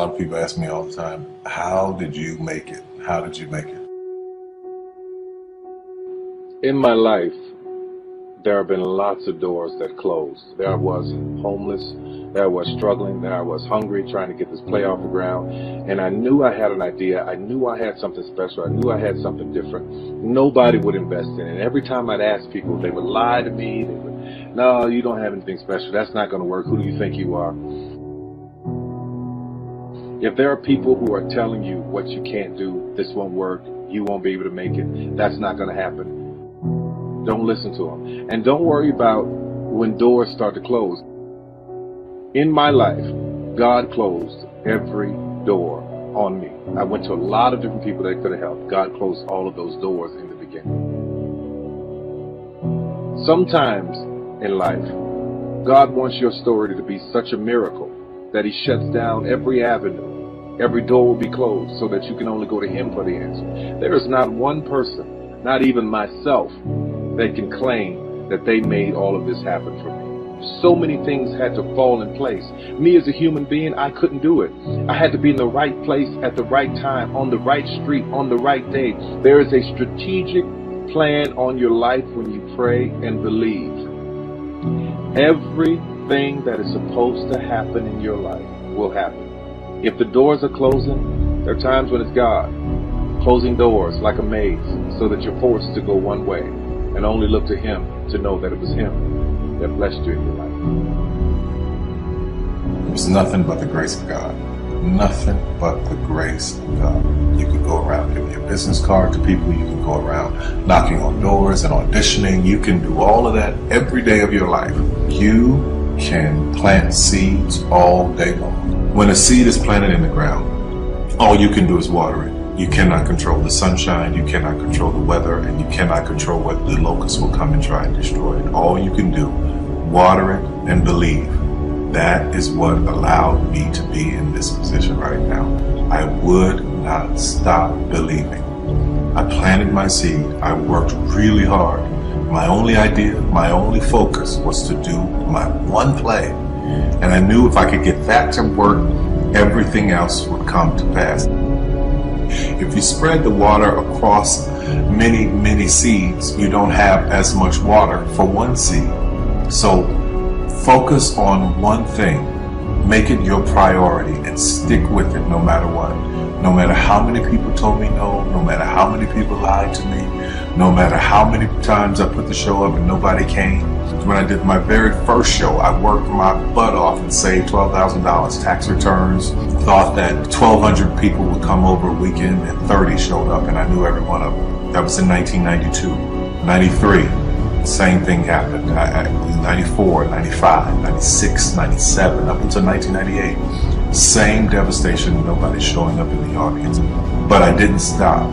lot of people ask me all the time, how did you make it? How did you make it? In my life, there have been lots of doors that closed. There I was homeless, there I was struggling, there I was hungry, trying to get this play off the ground. And I knew I had an idea, I knew I had something special, I knew I had something different. Nobody would invest in it. And every time I'd ask people, they would lie to me, they would, no, you don't have anything special, that's not going to work, who do you think you are? If there are people who are telling you what you can't do, this won't work, you won't be able to make it, that's not going to happen, don't listen to them. And don't worry about when doors start to close. In my life, God closed every door on me. I went to a lot of different people that could have helped. God closed all of those doors in the beginning. Sometimes in life, God wants your story to be such a miracle that He shuts down every avenue. Every door will be closed so that you can only go to Him for the answer. There is not one person, not even myself, that can claim that they made all of this happen for me. So many things had to fall in place. Me as a human being, I couldn't do it. I had to be in the right place at the right time, on the right street, on the right day. There is a strategic plan on your life when you pray and believe. Everything that is supposed to happen in your life will happen. If the doors are closing, there are times when it's God closing doors like a maze so that you're forced to go one way and only look to Him to know that it was Him that blessed you in your life. It was nothing but the grace of God. Nothing but the grace of God. You could go around giving your business card to people. You can go around knocking on doors and auditioning. You can do all of that every day of your life. You can plant seeds all day long. When a seed is planted in the ground, all you can do is water it. You cannot control the sunshine, you cannot control the weather, and you cannot control whether the locusts will come and try and destroy it. All you can do, water it and believe. That is what allowed me to be in this position right now. I would not stop believing. I planted my seed. I worked really hard. My only idea, my only focus was to do my one play. And I knew if I could get that to work, everything else would come to pass. If you spread the water across many, many seeds, you don't have as much water for one seed. So focus on one thing, make it your priority, and stick with it no matter what. No matter how many people told me no, no matter how many people lied to me, no matter how many times I put the show up and nobody came. When I did my very first show, I worked my butt off and saved $12,000 tax returns. Thought that 1,200 people would come over a weekend and 30 showed up, and I knew every one of them. That was in 1992. 93, same thing happened. 94, 95, 96, 97, up until 1998. Same devastation, nobody showing up in the audience. But I didn't stop.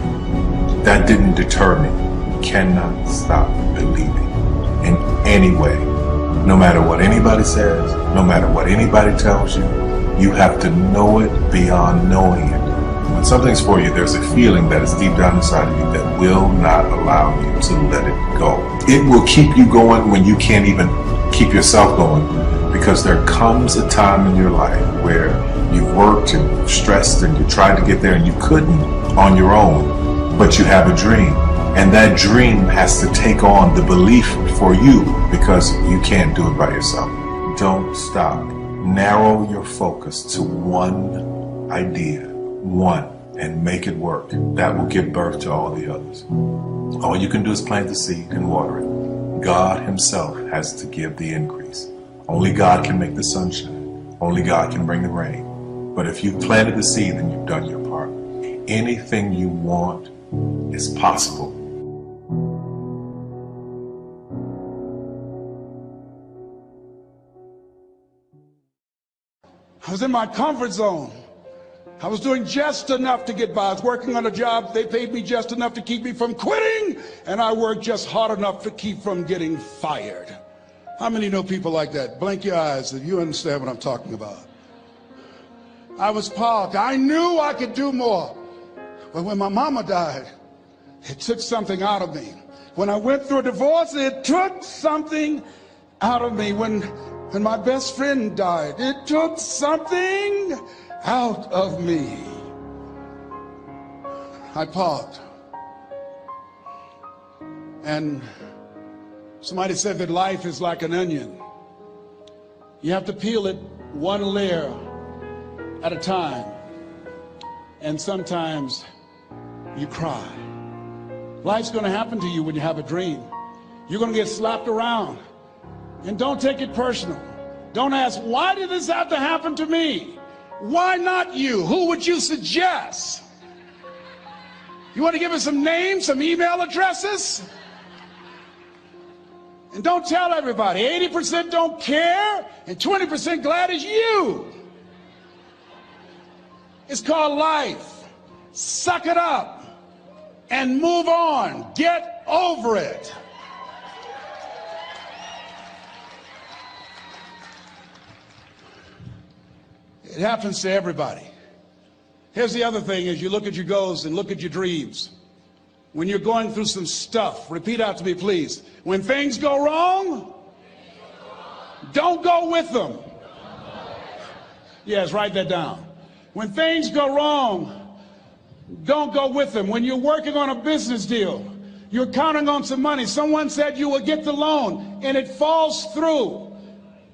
That didn't deter me. You cannot stop believing in any way. No matter what anybody says, no matter what anybody tells you, you have to know it beyond knowing it. When something's for you, there's a feeling that is deep down inside of you that will not allow you to let it go. It will keep you going when you can't even keep yourself going, because there comes a time in your life where you've worked and you've stressed and you tried to get there and you couldn't on your own, but you have a dream. And that dream has to take on the belief for you, because you can't do it by yourself. Don't stop. Narrow your focus to one idea, one, and make it work. That will give birth to all the others. All you can do is plant the seed and water it. God Himself has to give the increase. Only God can make the sunshine. Only God can bring the rain. But if you've planted the seed, then you've done your part. Anything you want is possible. I was in my comfort zone. I was doing just enough to get by. I was working on a job. They paid me just enough to keep me from quitting, and I worked just hard enough to keep from getting fired. How many know people like that? Blink your eyes if you understand what I'm talking about. I was powerful. I knew I could do more. But when my mama died, it took something out of me. When I went through a divorce, it took something out of me. When my best friend died, it took something out of me. I paused. And somebody said that life is like an onion. You have to peel it one layer at a time. And sometimes you cry. Life's going to happen to you when you have a dream. You're going to get slapped around. And don't take it personal. Don't ask, why did this have to happen to me? Why not you? Who would you suggest? You want to give us some names, some email addresses? And don't tell everybody. 80% don't care, and 20% glad it's you. It's called life. Suck it up and move on. Get over it. It happens to everybody. Here's the other thing: as you look at your goals and look at your dreams, when you're going through some stuff, repeat out to me, please. When things go wrong, don't go with them. Yes, write that down. When things go wrong, don't go with them. When you're working on a business deal, you're counting on some money. Someone said you will get the loan, and it falls through.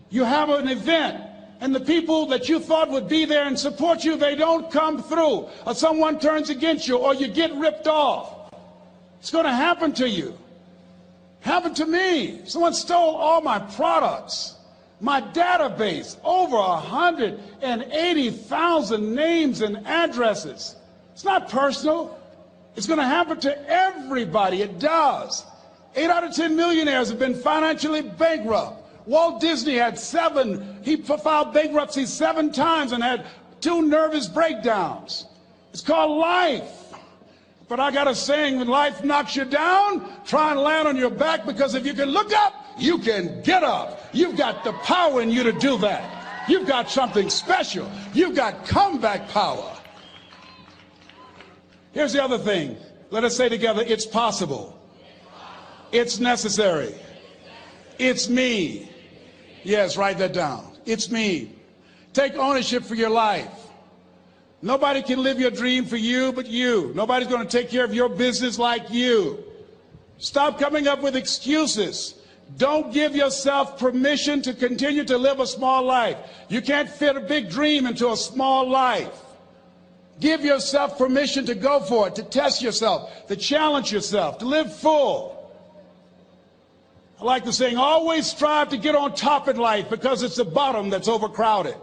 You have an event, and the people that you thought would be there and support you, they don't come through. Or someone turns against you, or you get ripped off. It's going to happen to you. Happened to me. Someone stole all my products, my database, over 180,000 names and addresses. It's not personal. It's going to happen to everybody. It does. 8 out of 10 millionaires have been financially bankrupt. Walt Disney had 7. He filed bankruptcy 7 times and had 2 nervous breakdowns. It's called life. But I got a saying: when life knocks you down, try and land on your back, because if you can look up, you can get up. You've got the power in you to do that. You've got something special. You've got comeback power. Here's the other thing. Let us say together, it's possible. It's necessary. It's me. Yes, write that down. It's me. Take ownership for your life. Nobody can live your dream for you but you. Nobody's going to take care of your business like you. Stop coming up with excuses. Don't give yourself permission to continue to live a small life. You can't fit a big dream into a small life. Give yourself permission to go for it, to test yourself, to challenge yourself, to live full. I like the saying, always strive to get on top in life, because it's the bottom that's overcrowded.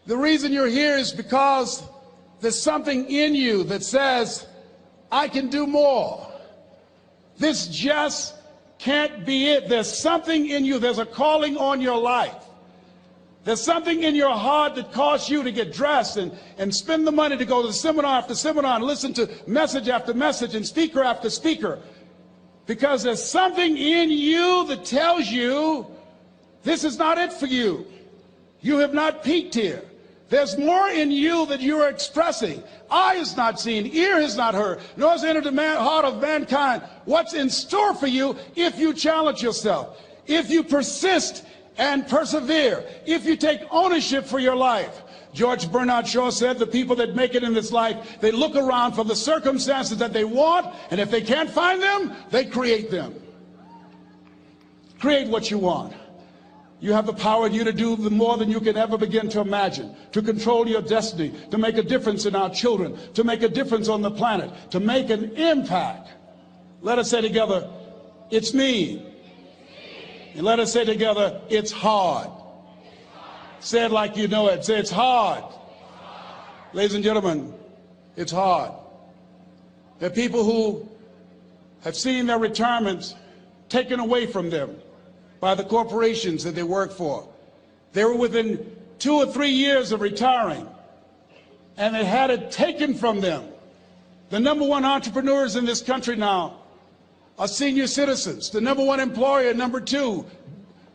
The reason you're here is because there's something in you that says, I can do more. This just can't be it. There's something in you. There's a calling on your life. There's something in your heart that caused you to get dressed and spend the money to go to seminar after seminar and listen to message after message and speaker after speaker. Because there's something in you that tells you this is not it for you. You have not peaked here. There's more in you that you are expressing. Eye has not seen, ear has not heard, nor has entered the heart of mankind what's in store for you if you challenge yourself, if you persist and persevere, if you take ownership for your life. George Bernard Shaw said the people that make it in this life, they look around for the circumstances that they want, and if they can't find them, they create them. Create what you want. You have the power in you to do more than you can ever begin to imagine, to control your destiny, to make a difference in our children, to make a difference on the planet, to make an impact. Let us say together, it's me. And let us say together, it's hard. Say it like you know it. Say, it's hard. Ladies and gentlemen, it's hard. There are people who have seen their retirements taken away from them by the corporations that they work for. They were within 2 or 3 years of retiring, and they had it taken from them. The #1 entrepreneurs in this country now are senior citizens. The #1 employer, #2,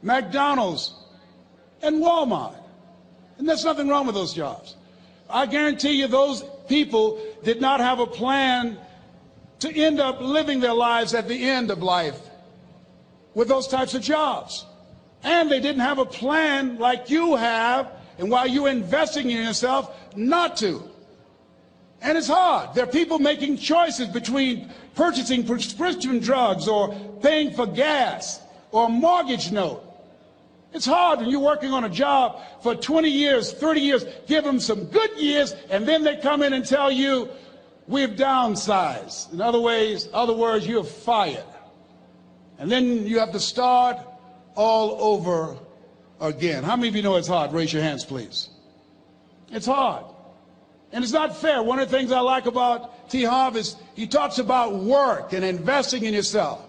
McDonald's and Walmart. And there's nothing wrong with those jobs. I guarantee you those people did not have a plan to end up living their lives at the end of life with those types of jobs. And they didn't have a plan like you have and while you're investing in yourself, not to. And it's hard. There are people making choices between purchasing prescription drugs or paying for gas or a mortgage note. It's hard when you're working on a job for 20 years, 30 years, give them some good years, and then they come in and tell you, we've downsized. In other words, you're fired. And then you have to start all over again. How many of you know it's hard? Raise your hands, please. It's hard. And it's not fair. One of the things I like about T. Harv is he talks about work and investing in yourself.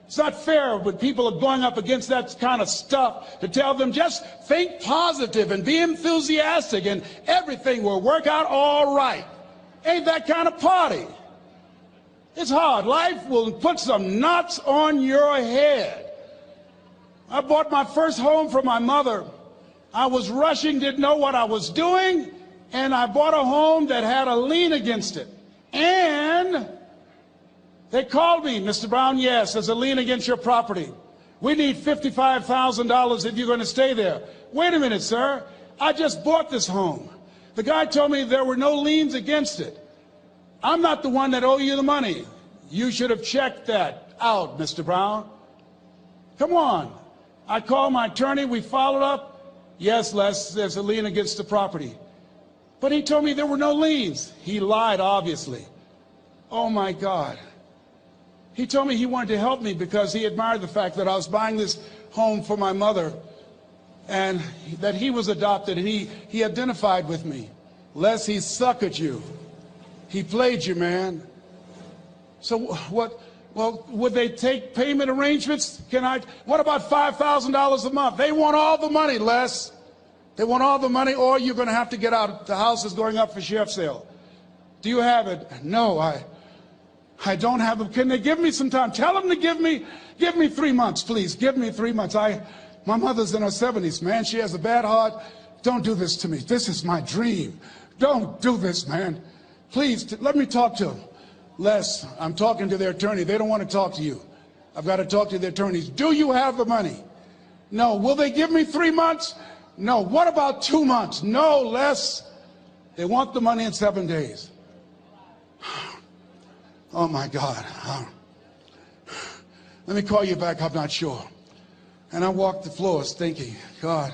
It's not fair when people are going up against that kind of stuff to tell them just think positive and be enthusiastic and everything will work out all right. Ain't that kind of party. It's hard. Life will put some knots on your head. I bought my first home for my mother. I was rushing, didn't know what I was doing, and I bought a home that had a lien against it. And they called me, Mr. Brown, yes, there's a lien against your property. We need $55,000 if you're going to stay there. Wait a minute, sir. I just bought this home. The guy told me there were no liens against it. I'm not the one that owe you the money. You should have checked that out, Mr. Brown. Come on. I called my attorney. We followed up. Yes, Les, there's a lien against the property. But he told me there were no liens. He lied, obviously. Oh, my God. He told me he wanted to help me because he admired the fact that I was buying this home for my mother and that he was adopted, and he identified with me. Les, he suckered you. He played you, man. So what? Well, would they take payment arrangements? What about $5,000 a month? They want all the money, Les. They want all the money, or you're going to have to get out. The house is going up for sheriff's sale. Do you have it? No, I don't have them. Can they give me some time? Tell them to give me 3 months, please. Give me 3 months. My mother's in her 70s, man. She has a bad heart. Don't do this to me. This is my dream. Don't do this, man. Please, let me talk to them. Les, I'm talking to their attorney. They don't want to talk to you. I've got to talk to their attorneys. Do you have the money? No. Will they give me 3 months? No. What about 2 months? No, Les. They want the money in 7 days. Oh, my God. Let me call you back. I'm not sure. And I walked the floors thinking, God,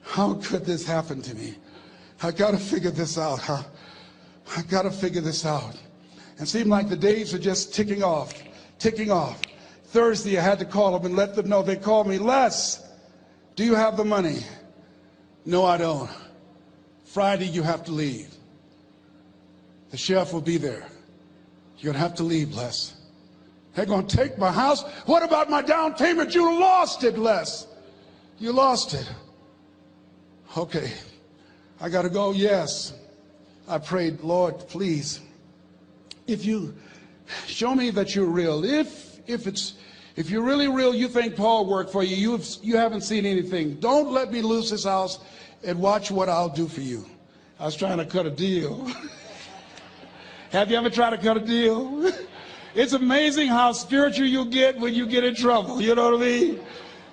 how could this happen to me? I got to figure this out, huh? I got to figure this out. And it seemed like the days are just ticking off, ticking off. Thursday, I had to call them and let them know. They called me, Les, do you have the money? No, I don't. Friday, you have to leave. The sheriff will be there. You're going to have to leave, Les. They're going to take my house. What about my down payment? You lost it, Les. You lost it. Okay. I got to go. Yes. I prayed, Lord, please, if you show me that you're real, if you're really real, you think Paul worked for you, you haven't seen anything. Don't let me lose this house and watch what I'll do for you. I was trying to cut a deal. Have you ever tried to cut a deal? It's amazing how spiritual you get when you get in trouble. You know what I mean?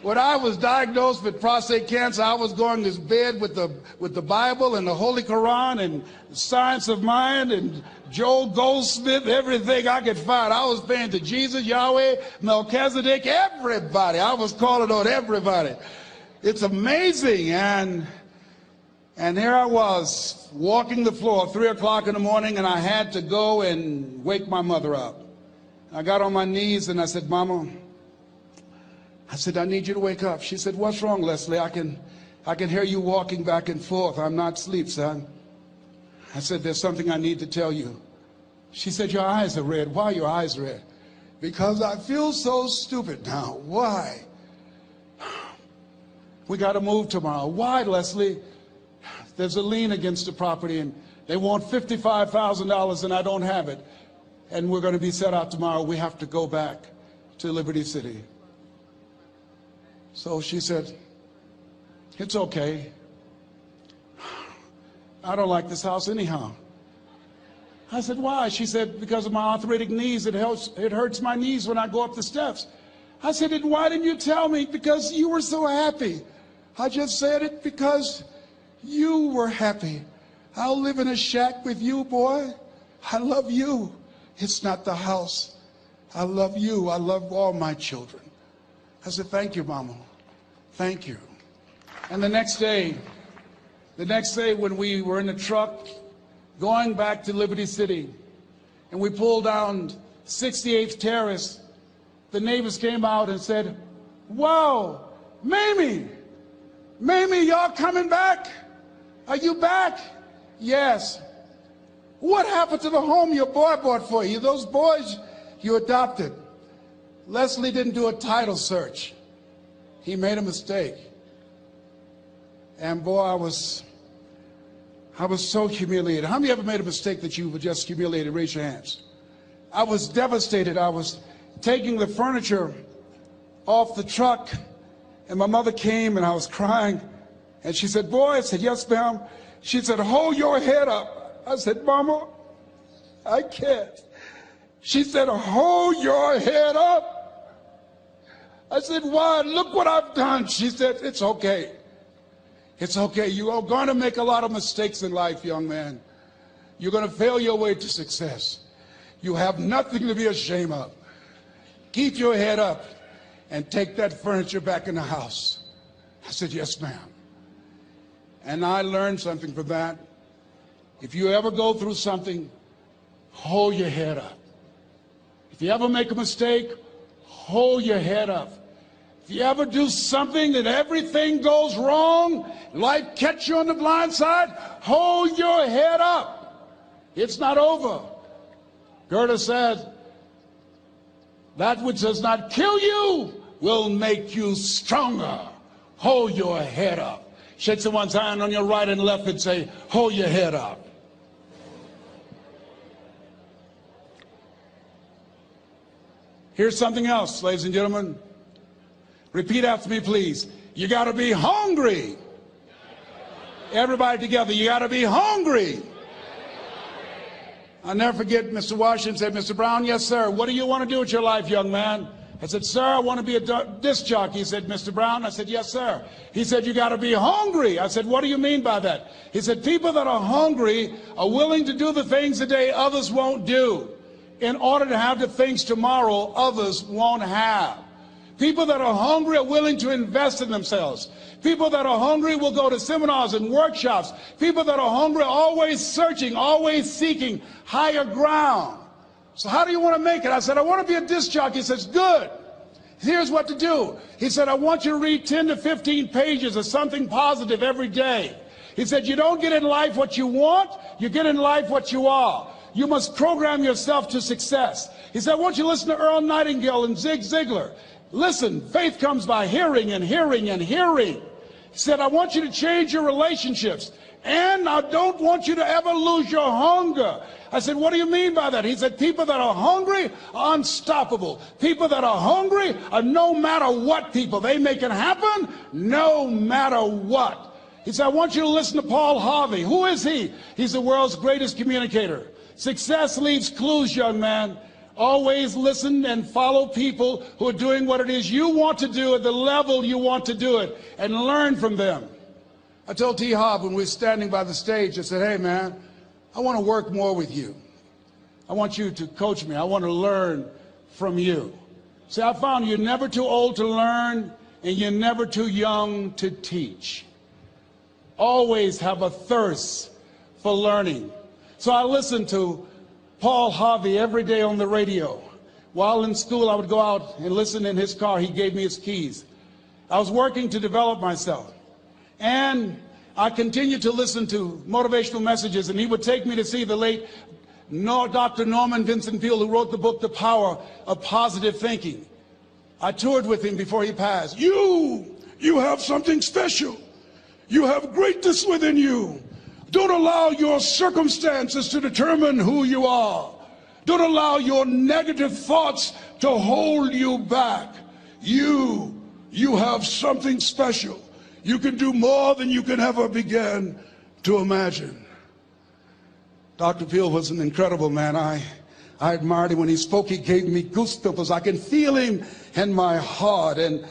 When I was diagnosed with prostate cancer, I was going to bed with the Bible and the Holy Quran and Science of Mind and Joel Goldsmith, everything I could find. I was praying to Jesus, Yahweh, Melchizedek, everybody. I was calling on everybody. It's amazing. And here I was walking the floor, 3 o'clock in the morning, and I had to go and wake my mother up. I got on my knees and I said, Mama, I said, I need you to wake up. She said, what's wrong, Leslie? I can hear you walking back and forth. I'm not asleep, son. I said, there's something I need to tell you. She said, your eyes are red. Why are your eyes red? Because I feel so stupid now. Why? We got to move tomorrow. Why, Leslie? There's a lien against the property and they want $55,000 and I don't have it. And we're going to be set out tomorrow. We have to go back to Liberty City. So she said, it's okay. I don't like this house anyhow. I said, why? She said, because of my arthritic knees, it hurts my knees when I go up the steps. I said, and why didn't you tell me? Because you were so happy. I just said it because You were happy. I'll live in a shack with you, boy. I love you. It's not the house. I love you. I love all my children. I said, thank you, Mama. Thank you. And the next day when we were in the truck going back to Liberty City, and we pulled down 68th Terrace, the neighbors came out and said, wow, Mamie, y'all coming back? Are you back? Yes. What happened to the home your boy bought for you? Those boys you adopted. Leslie didn't do a title search. He made a mistake. And boy, I was so humiliated. How many ever made a mistake that you were just humiliated? Raise your hands. I was devastated. I was taking the furniture off the truck, and my mother came, and I was crying. And she said, boy, I said, yes, ma'am. She said, hold your head up. I said, Mama, I can't. She said, hold your head up. I said, why? Look what I've done. She said, it's okay. It's okay. You are going to make a lot of mistakes in life, young man. You're going to fail your way to success. You have nothing to be ashamed of. Keep your head up and take that furniture back in the house. I said, yes, ma'am. And I learned something from that. If you ever go through something, hold your head up. If you ever make a mistake, hold your head up. If you ever do something that everything goes wrong, life catch you on the blind side, hold your head up. It's not over. Goethe said, that which does not kill you will make you stronger. Hold your head up. Shake someone's hand on your right and left and say, hold your head up. Here's something else, ladies and gentlemen. Repeat after me, please. You got to be hungry. Everybody together, you got to be hungry. I'll never forget Mr. Washington said, Mr. Brown, yes, sir. What do you want to do with your life, young man? I said, sir, I want to be a disc jockey. He said, Mr. Brown? I said, yes, sir. He said, you got to be hungry. I said, what do you mean by that? He said, people that are hungry are willing to do the things today others won't do in order to have the things tomorrow others won't have. People that are hungry are willing to invest in themselves. People that are hungry will go to seminars and workshops. People that are hungry are always searching, always seeking higher ground. So how do you want to make it? I said, I want to be a disc jockey. He says, good. Here's what to do. He said, I want you to read 10 to 15 pages of something positive every day. He said, you don't get in life what you want, you get in life what you are. You must program yourself to success. He said, I want you to listen to Earl Nightingale and Zig Ziglar. Listen, faith comes by hearing and hearing and hearing. He said, I want you to change your relationships. And I don't want you to ever lose your hunger. I said, what do you mean by that? He said, people that are hungry are unstoppable. People that are hungry are no matter what people. They make it happen no matter what. He said, I want you to listen to Paul Harvey. Who is he? He's the world's greatest communicator. Success leaves clues, young man. Always listen and follow people who are doing what it is you want to do at the level you want to do it, and learn from them. I told T. Hobb when we were standing by the stage, I said, hey man, I want to work more with you. I want you to coach me. I want to learn from you. See, I found you're never too old to learn, and you're never too young to teach. Always have a thirst for learning. So I listened to Paul Harvey every day on the radio. While in school, I would go out and listen in his car. He gave me his keys. I was working to develop myself. And I continued to listen to motivational messages, and he would take me to see the late Dr. Norman Vincent Peale, who wrote the book, The Power of Positive Thinking. I toured with him before he passed. You have something special. You have greatness within you. Don't allow your circumstances to determine who you are. Don't allow your negative thoughts to hold you back. You have something special. You can do more than you can ever begin to imagine. Dr. Peale was an incredible man. I admired him when he spoke. He gave me goosebumps. I can feel him in my heart. And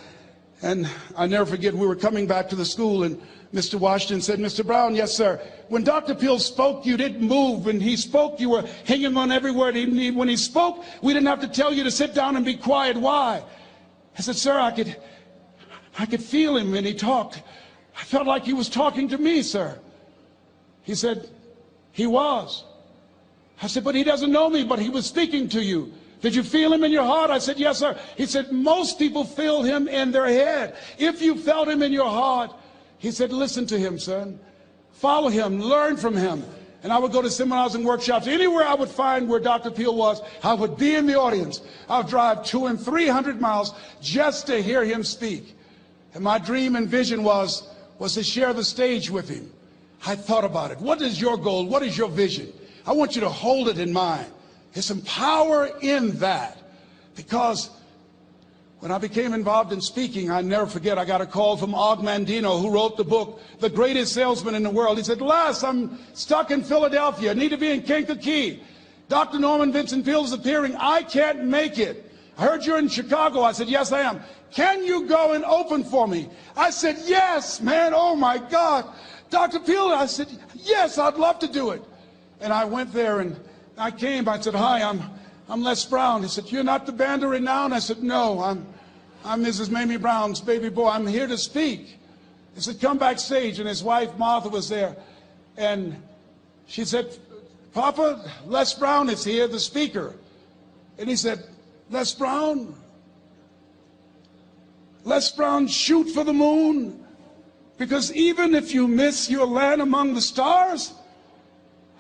And I never forget, we were coming back to the school, and Mr. Washington said, Mr. Brown, yes, sir. When Dr. Peel spoke, you didn't move. When he spoke, you were hanging on every word. When he spoke, we didn't have to tell you to sit down and be quiet. Why? I said, sir, I could feel him when he talked. I felt like he was talking to me, sir. He said, he was. I said, but he doesn't know me, but he was speaking to you. Did you feel him in your heart? I said, yes, sir. He said, most people feel him in their head. If you felt him in your heart, he said, listen to him, son. Follow him, learn from him. And I would go to seminars and workshops. Anywhere I would find where Dr. Peel was, I would be in the audience. I would drive 200 and 300 miles just to hear him speak. And my dream and vision was to share the stage with him. I thought about it. What is your goal? What is your vision? I want you to hold it in mind. There's some power in that, because when I became involved in speaking, I never forget, I got a call from Og Mandino, who wrote the book, The Greatest Salesman in the World. He said, Les, I'm stuck in Philadelphia. I need to be in Kankakee. Dr. Norman Vincent Peale is appearing. I can't make it. I heard you're in Chicago. I said, yes, I am. Can you go and open for me? I said, yes, man. Oh, my God. Dr. Peale, I said, yes, I'd love to do it. And I went there, and I came. I said, hi, I'm Les Brown. He said, you're not the band of renown? I said, no, I'm Mrs. Mamie Brown's baby boy. I'm here to speak. He said, come backstage. And his wife, Martha, was there. And she said, Papa, Les Brown is here, the speaker. And he said, Les Brown? Les Brown shoot for the moon? Because even if you miss, you'll land among the stars?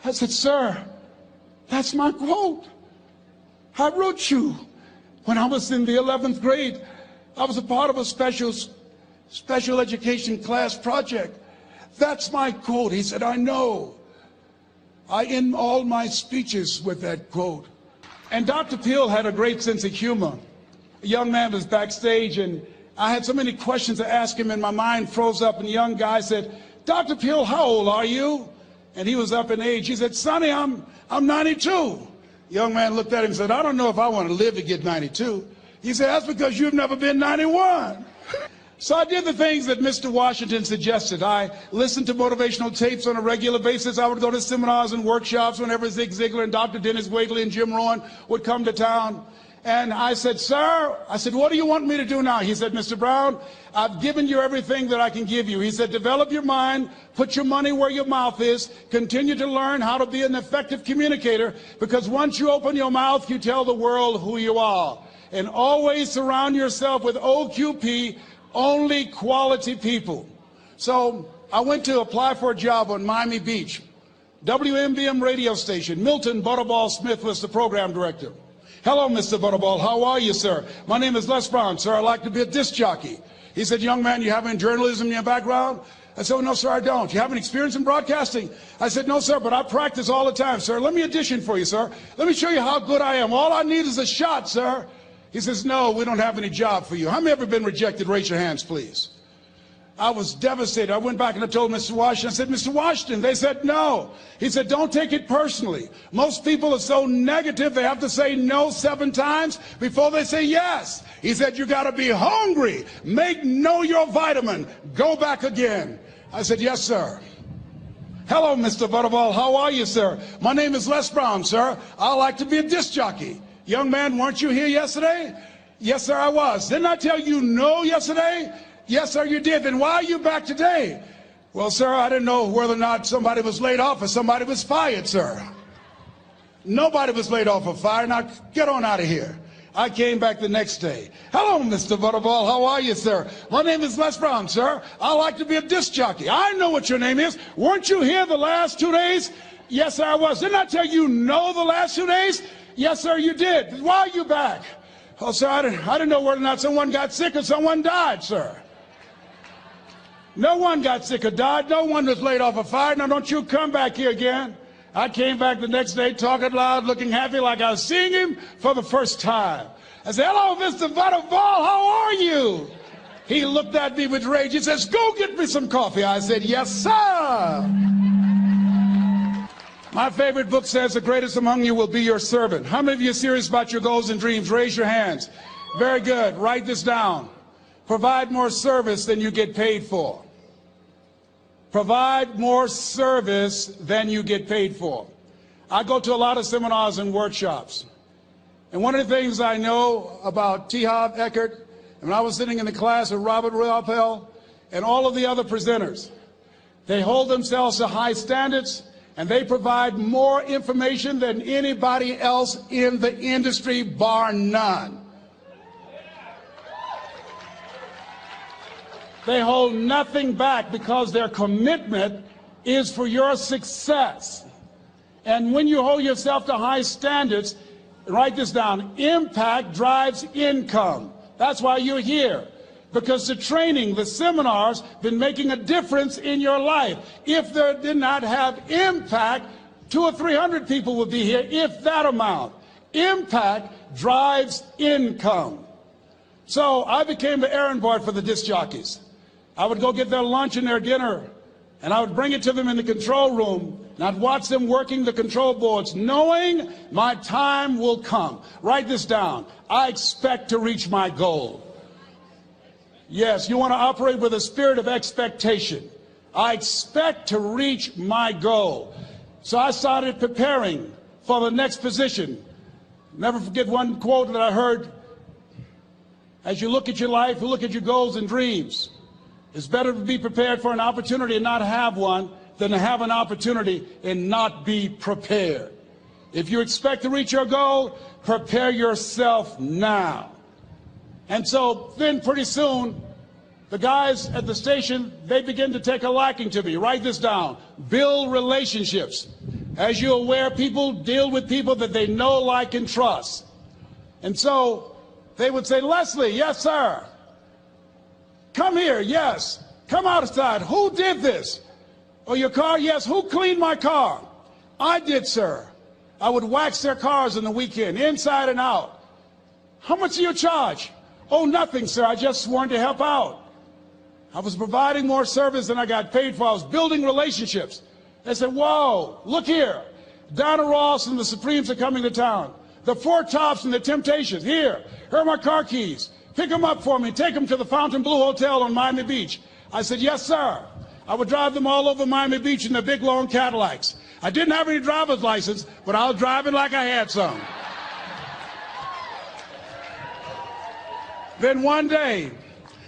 I said, sir, that's my quote. I wrote you when I was in the 11th grade. I was a part of a special education class project. That's my quote. He said, I know. I end all my speeches with that quote. And Dr. Peel had a great sense of humor. A young man was backstage, and I had so many questions to ask him, and my mind froze up, and the young guy said, Dr. Peel, how old are you? And he was up in age. He said, Sonny, I'm 92. The young man looked at him and said, I don't know if I want to live to get 92. He said, that's because you've never been 91. So I did the things that Mr. Washington suggested. I listened to motivational tapes on a regular basis. I would go to seminars and workshops whenever Zig Ziglar and Dr. Dennis Wagley and Jim Rohn would come to town. And I said, sir, what do you want me to do now? He said, Mr. Brown, I've given you everything that I can give you. He said, develop your mind, put your money where your mouth is, continue to learn how to be an effective communicator, because once you open your mouth, you tell the world who you are. And always surround yourself with OQP, only quality people. So I went to apply for a job on Miami Beach. WMBM radio station. Milton Butterball Smith was the program director. Hello, Mr. Butterball. How are you, sir? My name is Les Brown, sir. I'd like to be a disc jockey. He said, young man, you have any journalism in your background? I said, oh, no, sir, I don't. You have any experience in broadcasting? I said, no, sir, but I practice all the time, sir. Let me audition for you, sir. Let me show you how good I am. All I need is a shot, sir. He says, no, we don't have any job for you. How many ever been rejected? Raise your hands, please. I was devastated. I went back and I told Mr. Washington, I said, Mr. Washington, they said no. He said, don't take it personally. Most people are so negative, they have to say no 7 times before they say yes. He said, you got to be hungry. Know your vitamin. Go back again. I said, yes, sir. Hello, Mr. Butterball. How are you, sir? My name is Les Brown, sir. I like to be a disc jockey. Young man, weren't you here yesterday? Yes, sir, I was. Didn't I tell you no yesterday? Yes, sir, you did. Then why are you back today? Well, sir, I didn't know whether or not somebody was laid off or somebody was fired, sir. Nobody was laid off or fired. Now, get on out of here. I came back the next day. Hello, Mr. Butterball. How are you, sir? My name is Les Brown, sir. I like to be a disc jockey. I know what your name is. Weren't you here the last 2 days? Yes, sir, I was. Didn't I tell you no the last 2 days? Yes, sir, you did. Why are you back? Oh, sir, I didn't know whether or not someone got sick or someone died, sir. No one got sick or died. No one was laid off or fired. Now, don't you come back here again. I came back the next day talking loud, looking happy like I was seeing him for the first time. I said, hello, Mr. Butterball, how are you? He looked at me with rage. He says, go get me some coffee. I said, yes, sir. My favorite book says, the greatest among you will be your servant. How many of you are serious about your goals and dreams? Raise your hands. Very good. Write this down. Provide more service than you get paid for. Provide more service than you get paid for. I go to a lot of seminars and workshops. And one of the things I know about T. Harv Eker, and when I was sitting in the class with Robert Ruppel and all of the other presenters, they hold themselves to high standards and they provide more information than anybody else in the industry, bar none. They hold nothing back because their commitment is for your success. And when you hold yourself to high standards, write this down, impact drives income. That's why you're here. Because the training, the seminars, been making a difference in your life. If they did not have impact, 200 or 300 people would be here, if that amount. Impact drives income. So I became the errand boy for the disc jockeys. I would go get their lunch and their dinner, and I would bring it to them in the control room, and I'd watch them working the control boards, knowing my time will come. Write this down. I expect to reach my goal. Yes, you want to operate with a spirit of expectation. I expect to reach my goal. So I started preparing for the next position. Never forget one quote that I heard. As you look at your life, you look at your goals and dreams. It's better to be prepared for an opportunity and not have one than to have an opportunity and not be prepared. If you expect to reach your goal, prepare yourself now. And so then pretty soon, the guys at the station, they begin to take a liking to me. Write this down. Build relationships. As you're aware, people deal with people that they know, like, and trust. And so they would say, Leslie, yes, sir. Come here, yes. Come outside. Who did this? Oh, your car? Yes. Who cleaned my car? I did, sir. I would wax their cars on the weekend, inside and out. How much do you charge? Oh, nothing, sir. I just wanted to help out. I was providing more service than I got paid for. I was building relationships. They said, whoa, look here. Donna Ross and the Supremes are coming to town. The Four Tops and the Temptations. Here are my car keys. Pick them up for me. Take them to the Fontainebleau Hotel on Miami Beach. I said, yes, sir. I would drive them all over Miami Beach in their big, long Cadillacs. I didn't have any driver's license, but I was driving like I had some. Then one day,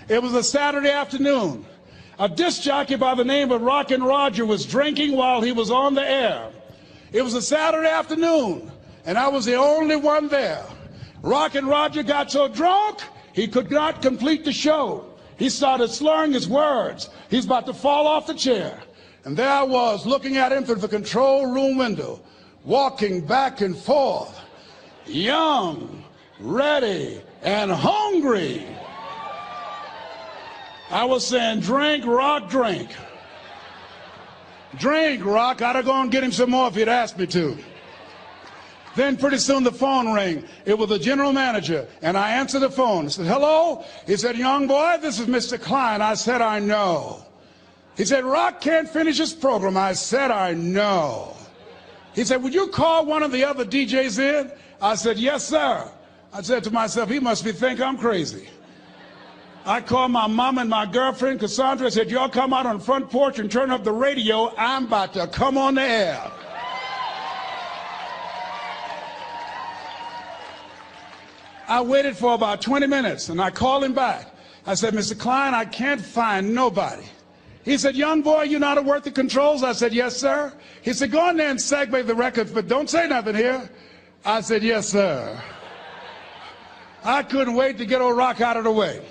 it was a Saturday afternoon. A disc jockey by the name of Rockin' Roger was drinking while he was on the air. It was a Saturday afternoon, and I was the only one there. Rockin' Roger got so drunk, he could not complete the show. He started slurring his words. He's about to fall off the chair. And there I was, looking at him through the control room window, walking back and forth, young, ready, and hungry. I was saying, drink, Rock, drink. Drink, Rock. I'd have gone and get him some more if he'd asked me to. Then pretty soon the phone rang. It was the general manager, and I answered the phone. I said, hello? He said, young boy, this is Mr. Klein. I said, I know. He said, Rock can't finish his program. I said, I know. He said, would you call one of the other DJs in? I said, yes, sir. I said to myself, he must think I'm crazy. I called my mom and my girlfriend, Cassandra. I said, y'all come out on the front porch and turn up the radio. I'm about to come on the air. I waited for about 20 minutes, and I called him back. I said, Mr. Klein, I can't find nobody. He said, young boy, you know how to work the controls? I said, yes, sir. He said, go in there and segue the records, but don't say nothing here. I said, yes, sir. I couldn't wait to get old Rock out of the way.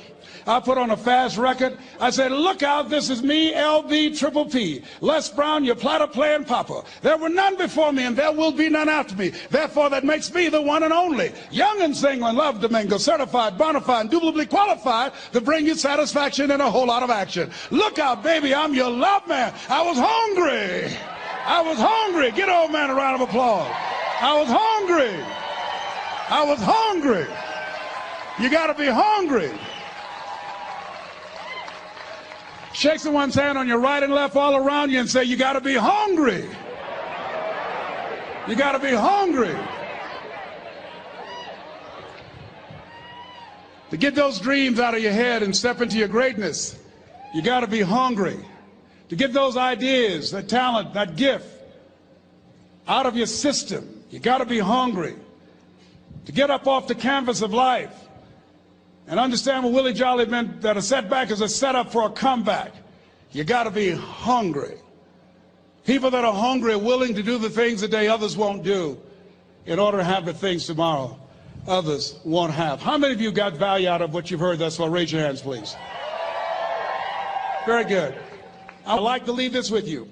I put on a fast record. I said, look out, this is me, LB Triple P. Les Brown, your platter playing papa. There were none before me, and there will be none after me. Therefore, that makes me the one and only. Young and single and love to mingle, certified, bona fide, indubitably qualified to bring you satisfaction and a whole lot of action. Look out, baby, I'm your love man. I was hungry. I was hungry. Get old man a round of applause. I was hungry. I was hungry. You got to be hungry. Shake someone's hand on your right and left all around you and say, you got to be hungry. You got to be hungry. To get those dreams out of your head and step into your greatness, you got to be hungry. To get those ideas, that talent, that gift out of your system, you got to be hungry. To get up off the canvas of life and understand what Willie Jolly meant, that a setback is a setup for a comeback, you got to be hungry. People that are hungry are willing to do the things today others won't do in order to have the things tomorrow others won't have. How many of you got value out of what you've heard thus far? Raise your hands, please. Very good. I'd like to leave this with you.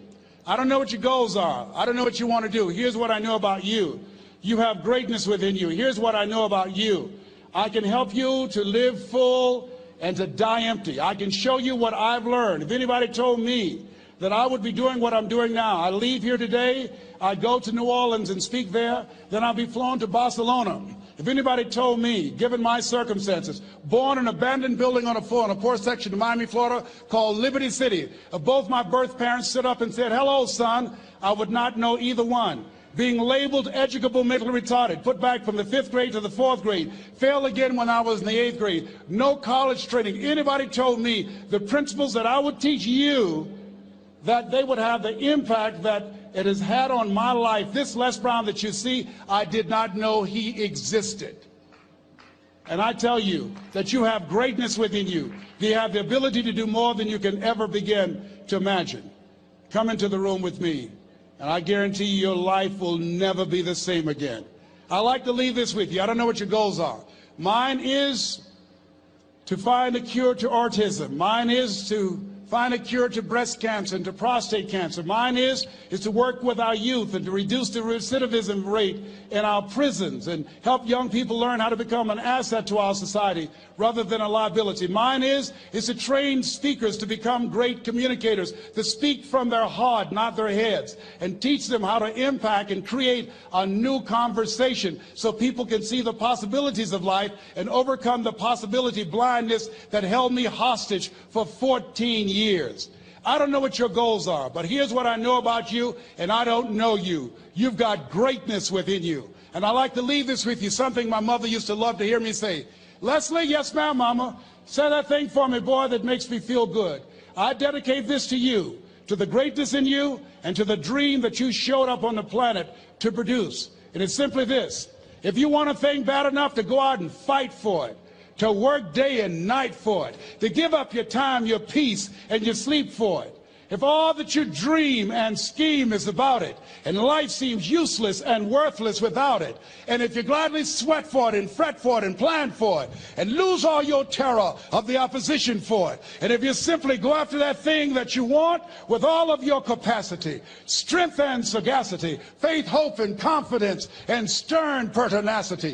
I don't know what your goals are. I don't know what you want to do. Here's what I know about you. You have greatness within you. Here's what I know about you. I can help you to live full and to die empty. I can show you what I've learned. If anybody told me that I would be doing what I'm doing now, I leave here today, I go to New Orleans and speak there, then I'll be flown to Barcelona. If anybody told me, given my circumstances, born in an abandoned building on a poor section of Miami, Florida, called Liberty City, if both my birth parents stood up and said, "Hello, son," I would not know either one. Being labeled educable mentally retarded, put back from the 5th grade to the 4th grade, failed again when I was in the 8th grade, no college training. Anybody told me the principles that I would teach you, that they would have the impact that it has had on my life. This Les Brown that you see, I did not know he existed. And I tell you that you have greatness within you. You have the ability to do more than you can ever begin to imagine. Come into the room with me, and I guarantee you your life will never be the same again. I like to leave this with you. I don't know what your goals are. Mine is to find a cure to autism. Mine is to find a cure to breast cancer and to prostate cancer. Mine is to work with our youth and to reduce the recidivism rate in our prisons and help young people learn how to become an asset to our society rather than a liability. Mine is to train speakers to become great communicators, to speak from their heart, not their heads, and teach them how to impact and create a new conversation so people can see the possibilities of life and overcome the possibility blindness that held me hostage for 14 years. I don't know what your goals are, but here's what I know about you, and I don't know you. You've got greatness within you. And I like to leave this with you, something my mother used to love to hear me say. "Leslie," "Yes, ma'am, Mama." "Say that thing for me, boy, that makes me feel good." I dedicate this to you, to the greatness in you, and to the dream that you showed up on the planet to produce. And it's simply this: if you want a thing bad enough to go out and fight for it, to work day and night for it, to give up your time, your peace, and your sleep for it, if all that you dream and scheme is about it, and life seems useless and worthless without it, and if you gladly sweat for it and fret for it and plan for it, and lose all your terror of the opposition for it, and if you simply go after that thing that you want with all of your capacity, strength and sagacity, faith, hope, and confidence, and stern pertinacity,